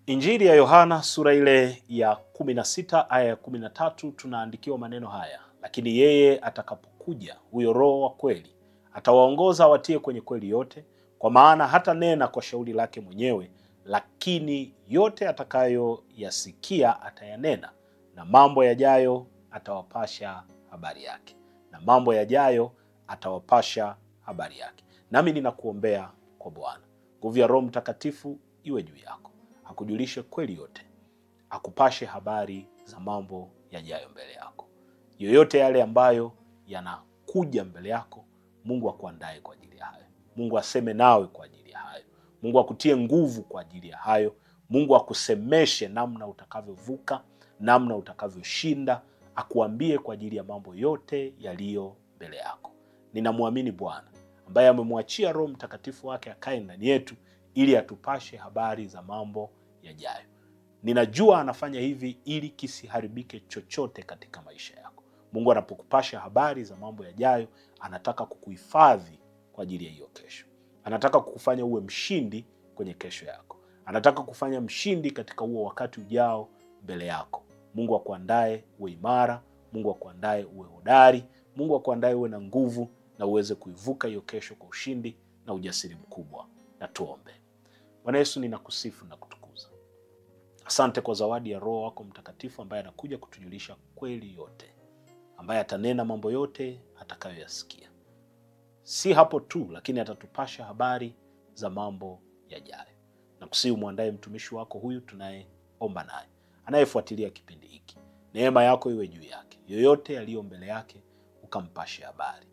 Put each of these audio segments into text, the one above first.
Injili ya Yohana sura ile ya 16 aya ya 13 tunaandikiwa maneno haya: lakini yeye atakapokuja, huyo Roho wa kweli, atawaongoza watie kwenye kweli yote, kwa maana hata nena kwa shauri lake mwenyewe, lakini yote atakayoyasikia atayanena, na mambo yajayo atawapasha habari yake. Na mambo yajayo atawapasha habari yake. Nami ninakuombea kwa Bwana, nguvu ya Roho Mtakatifu iwe juu yako, akujulishe kweli yote, akupashe habari za mambo yajayo mbele yako. Yoyote yale ambayo yanakuja mbele yako, Mungu akuandae kwa ajili ya hayo. Mungu aseme nawe kwa ajili ya hayo. Mungu akutie nguvu kwa ajili ya hayo. Mungu akusemeshe namna utakavyovuka, namna utakavyoshinda, akuambie kwa ajili ya mambo yote yaliyo mbele yako. Ninamwamini Bwana ambaye amemwachia Roho Mtakatifu wake akae ndani yetu ili atupashe habari za mambo yajayo. Ninajua anafanya hivi ili kisiharibike chochote katika maisha yako. Mungu anapokupasha habari za mambo yajayo, anataka kukuhifadhi kwa ajili ya hiyo kesho. Anataka kukufanya uwe mshindi kwenye kesho yako. Anataka kufanya mshindi katika huo wakati ujao mbele yako. Mungu akuandae uwe imara, Mungu akuandae uwe hodari, Mungu akuandae uwe na nguvu na uweze kuivuka hiyo kesho kwa ushindi na ujasiri mkubwa. Na tuombe. Bwana Yesu, ninakusifu na kutukuza. Asante kwa zawadi ya Roho wako Mtakatifu ambaye anakuja kutujulisha kweli yote, ambaye atanena mambo yote atakayoyasikia. Si hapo tu, lakini atatupasha habari za mambo yajayo. Na kusihi muandae mtumishi wako huyu tunayeomba naye, anayefuatilia kipindi hiki. Neema yako iwe juu yake. Yoyote yaliyo mbele yake ukampashe habari.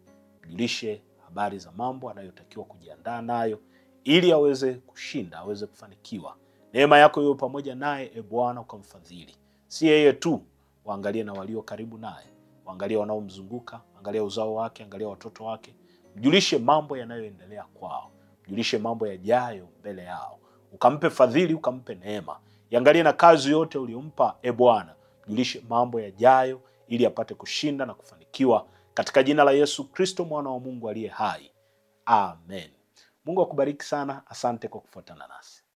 Mjulishe habari za mambo anayotakiwa kujiandaa nayo ili aweze kushinda, aweze kufanikiwa. Neema yako iwe pamoja naye, Bwana, ukamfadhili. Si yeye tu, waangalie na walio karibu naye. Waangalie wanaomzunguka, angalia uzao wake, angalia watoto wake. Mjulishe mambo yanayoendelea kwao. Mjulishe mambo yajayo mbele yao. Ukampe fadhili, ukampe neema. Iangalie na kazi yote uliyompa, Bwana. Mjulishe mambo yajayo ili apate kushinda na kufanikiwa, katika jina la Yesu Kristo, mwana wa Mungu aliye hai. Amen. Mungu akubariki sana. Asante kwa kufuatana nasi.